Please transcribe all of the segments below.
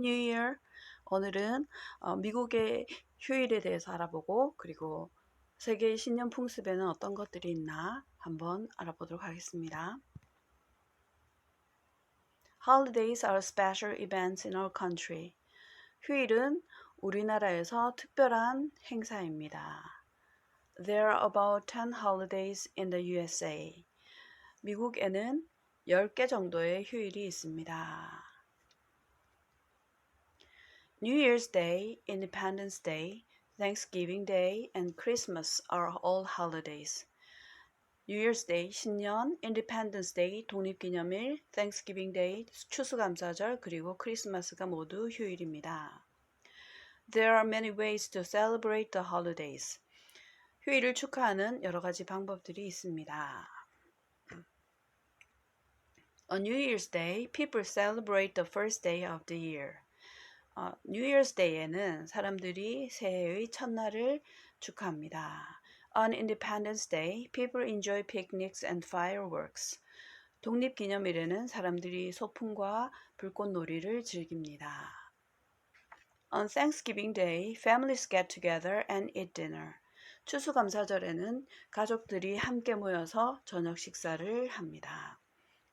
New Year! 오늘은 미국의 휴일에 대해서 알아보고 그리고 세계의 신년 풍습에는 어떤 것들이 있나 한번 알아보도록 하겠습니다. Holidays are special events in our country. 휴일은 우리나라에서 특별한 행사입니다. There are about 10 holidays in the USA. 미국에는 10개 정도의 휴일이 있습니다. New Year's Day, Independence Day, Thanksgiving Day, and Christmas are all holidays. New Year's Day, 신년, Independence Day, 독립기념일, Thanksgiving Day, 추수감사절, 그리고 크리스마스가 모두 휴일입니다. There are many ways to celebrate the holidays. 휴일을 축하하는 여러 가지 방법들이 있습니다. On New Year's Day, people celebrate the first day of the year. New Year's Day에는 사람들이 새해의 첫날을 축하합니다. On Independence Day, people enjoy picnics and fireworks. 독립기념일에는 사람들이 소풍과 불꽃놀이를 즐깁니다. On Thanksgiving Day, families get together and eat dinner. 추수감사절에는 가족들이 함께 모여서 저녁 식사를 합니다.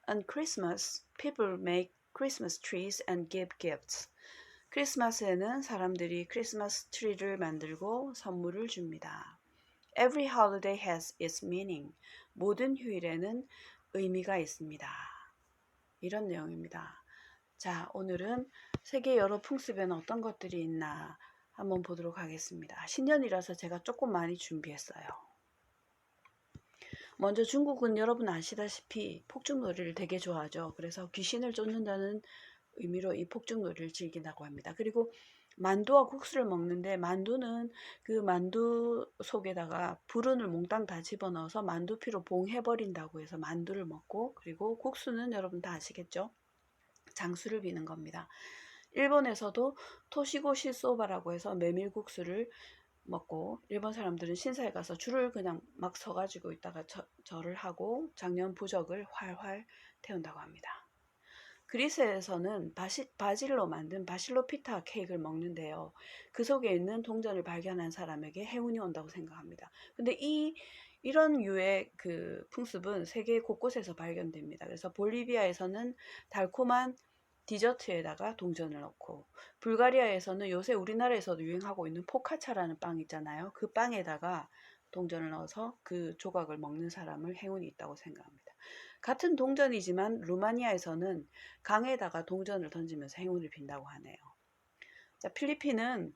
On Christmas, people make Christmas trees and give gifts. 크리스마스에는 사람들이 크리스마스 트리를 만들고 선물을 줍니다. Every holiday has its meaning. 모든 휴일에는 의미가 있습니다. 이런 내용입니다. 자, 오늘은 세계 여러 풍습에는 어떤 것들이 있나 한번 보도록 하겠습니다. 신년이라서 제가 조금 많이 준비했어요. 먼저 중국은 여러분 아시다시피 폭죽놀이를 되게 좋아하죠. 그래서 귀신을 쫓는다는 의미로 이 폭죽놀이를 즐긴다고 합니다. 그리고 만두와 국수를 먹는데 만두는 그 만두 속에다가 불운을 몽땅 다 집어넣어서 만두피로 봉해버린다고 해서 만두를 먹고, 그리고 국수는 여러분 다 아시겠죠? 장수를 비는 겁니다. 일본에서도 토시고시 소바라고 해서 메밀국수를 먹고, 일본 사람들은 신사에 가서 줄을 그냥 막 서가지고 있다가 절을 하고 작년 부적을 활활 태운다고 합니다. 그리스에서는 바질로 만든 바실로 피타 케이크를 먹는데요. 그 속에 있는 동전을 발견한 사람에게 행운이 온다고 생각합니다. 근데 이런 유의 그 풍습은 세계 곳곳에서 발견됩니다. 그래서 볼리비아에서는 달콤한 디저트에다가 동전을 넣고, 불가리아에서는 요새 우리나라에서도 유행하고 있는 포카차라는 빵 있잖아요. 그 빵에다가 동전을 넣어서 그 조각을 먹는 사람을 행운이 있다고 생각합니다. 같은 동전이지만 루마니아에서는 강에다가 동전을 던지면서 행운을 빈다고 하네요. 자, 필리핀은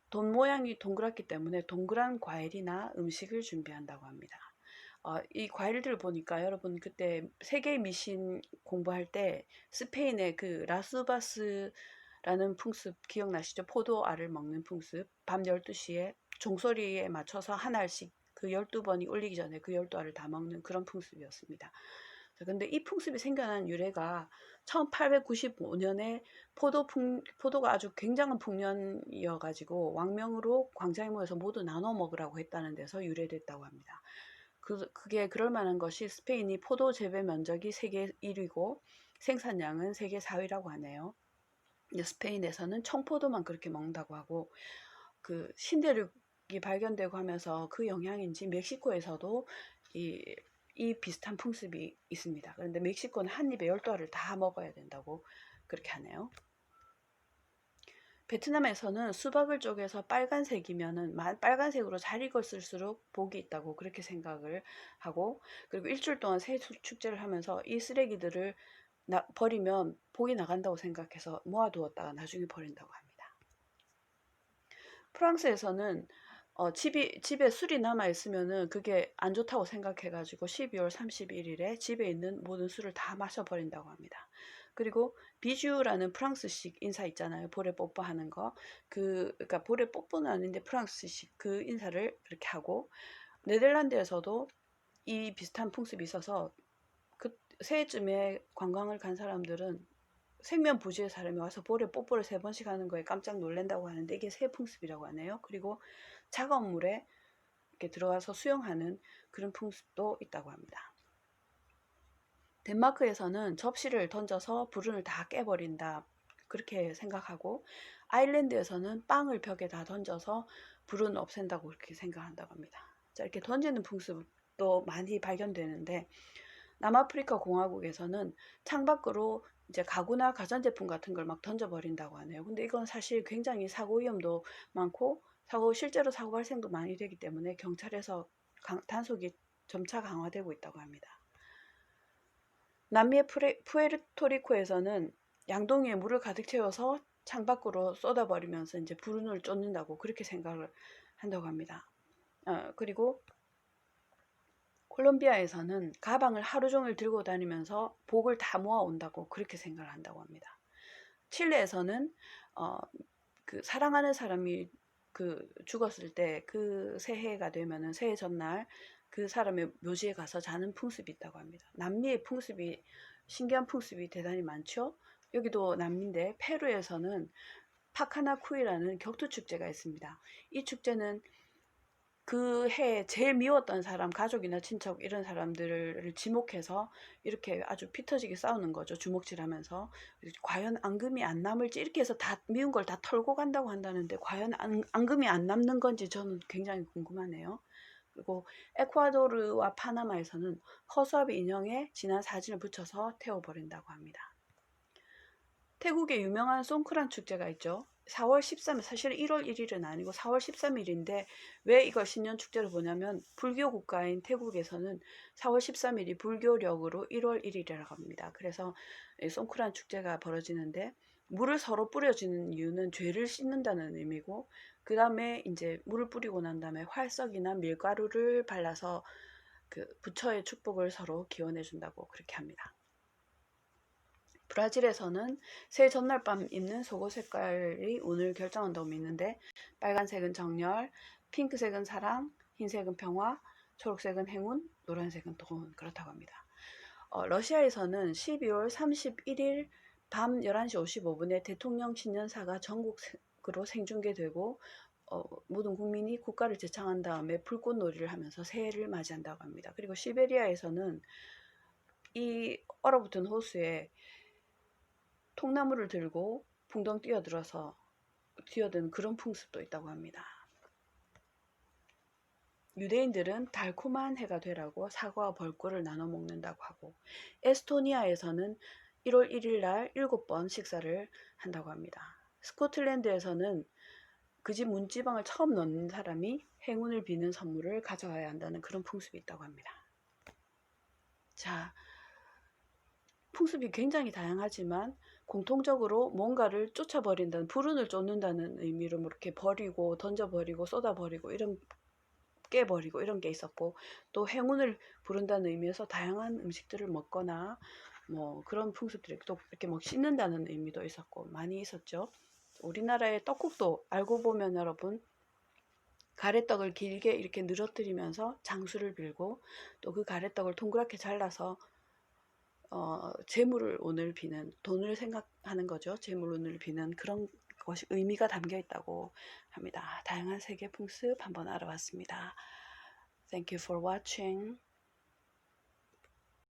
돈 모양이 동그랗기 때문에 동그란 과일이나 음식을 준비한다고 합니다. 이 과일들 보니까 여러분 그때 세계 미신 공부할 때 스페인의 그 라스바스라는 풍습 기억나시죠? 포도알을 먹는 풍습. 밤 12시에 종소리에 맞춰서 한 알씩 그 12번이 울리기 전에 그 12알을 다 먹는 그런 풍습이었습니다. 근데 이 풍습이 생겨난 유래가 1895년에 포도가 아주 굉장한 풍년이어가지고 왕명으로 광장에 모여서 모두 나눠 먹으라고 했다는 데서 유래됐다고 합니다. 그게 그럴 만한 것이 스페인이 포도 재배 면적이 세계 1위고 생산량은 세계 4위라고 하네요. 스페인에서는 청포도만 그렇게 먹는다고 하고, 그 신대륙이 발견되고 하면서 그 영향인지 멕시코에서도 이 비슷한 풍습이 있습니다. 그런데 멕시코는 한 입에 12알을 다 먹어야 된다고 그렇게 하네요. 베트남에서는 수박을 쪼개서 빨간색이면은 빨간색으로 잘 익었을수록 복이 있다고 그렇게 생각을 하고, 그리고 일주일 동안 새 축제를 하면서 이 쓰레기들을 버리면 복이 나간다고 생각해서 모아두었다가 나중에 버린다고 합니다. 프랑스에서는 집에 술이 남아있으면은 그게 안 좋다고 생각해가지고 12월 31일에 집에 있는 모든 술을 다 마셔버린다고 합니다. 그리고 비주라는 프랑스식 인사 있잖아요. 볼에 뽀뽀하는 거. 그러니까 볼에 뽀뽀는 아닌데 프랑스식 그 인사를 그렇게 하고, 네덜란드에서도 이 비슷한 풍습이 있어서 그 새해쯤에 관광을 간 사람들은 생면부지의 사람이 와서 볼에 뽀뽀를 3번씩 하는 거에 깜짝 놀란다고 하는데 이게 새 풍습이라고 하네요. 그리고 차가운 물에 이렇게 들어가서 수영하는 그런 풍습도 있다고 합니다. 덴마크에서는 접시를 던져서 불운을 다 깨버린다. 그렇게 생각하고, 아일랜드에서는 빵을 벽에 다 던져서 불은 없앤다고 그렇게 생각한다고 합니다. 자, 이렇게 던지는 풍습도 많이 발견되는데, 남아프리카 공화국에서는 창밖으로 이제 가구나 가전제품 같은 걸 막 던져버린다고 하네요. 근데 이건 사실 굉장히 사고 위험도 많고 실제로 사고 발생도 많이 되기 때문에 경찰에서 단속이 점차 강화되고 있다고 합니다. 남미의 푸에르토리코에서는 양동이에 물을 가득 채워서 창밖으로 쏟아버리면서 이제 불운을 쫓는다고 그렇게 생각을 한다고 합니다. 그리고 콜롬비아에서는 가방을 하루 종일 들고 다니면서 복을 다 모아온다고 그렇게 생각을 한다고 합니다. 칠레에서는 그 사랑하는 사람이 죽었을 때 그 새해가 되면은 새해 전날 그 사람의 묘지에 가서 자는 풍습이 있다고 합니다. 남미의 풍습이 신기한 풍습이 대단히 많죠. 여기도 남미인데 페루에서는 파카나쿠이라는 격투 축제가 있습니다. 이 축제는 그 해에 제일 미웠던 사람, 가족이나 친척 이런 사람들을 지목해서 이렇게 아주 피 터지게 싸우는 거죠. 주먹질하면서. 과연 앙금이 안 남을지 이렇게 해서 다 미운 걸 다 털고 간다고 한다는데 과연 앙금이 안 남는 건지 저는 굉장히 궁금하네요. 그리고 에콰도르와 파나마에서는 허수아비 인형에 진한 사진을 붙여서 태워버린다고 합니다. 태국의 유명한 송크란 축제가 있죠. 4월 13일, 사실 1월 1일은 아니고 4월 13일인데 왜 이걸 신년축제로 보냐면 불교 국가인 태국에서는 4월 13일이 불교력으로 1월 1일이라고 합니다. 그래서 송크란 축제가 벌어지는데 물을 서로 뿌려주는 이유는 죄를 씻는다는 의미고, 그 다음에 이제 물을 뿌리고 난 다음에 활석이나 밀가루를 발라서 그 부처의 축복을 서로 기원해 준다고 그렇게 합니다. 브라질에서는 새해 전날 밤 입는 속옷 색깔이 운을 결정한다고 믿는데, 빨간색은 정열, 핑크색은 사랑, 흰색은 평화, 초록색은 행운, 노란색은 돈, 그렇다고 합니다. 러시아에서는 12월 31일 밤 11시 55분에 대통령 신년사가 전국으로 생중계되고 모든 국민이 국가를 제창한 다음에 불꽃놀이를 하면서 새해를 맞이한다고 합니다. 그리고 시베리아에서는 이 얼어붙은 호수에 통나무를 들고 붕덩 뛰어들어서 뛰어든 그런 풍습도 있다고 합니다. 유대인들은 달콤한 해가 되라고 사과와 벌꿀을 나눠 먹는다고 하고, 에스토니아에서는 1월 1일 날 7번 식사를 한다고 합니다. 스코틀랜드에서는 그 집 문지방을 처음 넣는 사람이 행운을 비는 선물을 가져와야 한다는 그런 풍습이 있다고 합니다. 자, 풍습이 굉장히 다양하지만 공통적으로 뭔가를 쫓아버린다는, 불운을 쫓는다는 의미로 뭐 이렇게 버리고 던져버리고 쏟아버리고 이런 깨버리고 이런 게 있었고, 또 행운을 부른다는 의미에서 다양한 음식들을 먹거나 뭐 그런 풍습들이 또 이렇게 막 씻는다는 의미도 있었고 많이 있었죠. 우리나라의 떡국도 알고 보면 여러분, 가래떡을 길게 이렇게 늘어뜨리면서 장수를 빌고, 또 그 가래떡을 동그랗게 잘라서 재물을 오늘 비는, 돈을 생각하는 거죠. 재물 운을 비는 그런 것이 의미가 담겨 있다고 합니다. 다양한 세계 풍습 한번 알아봤습니다. Thank you for watching.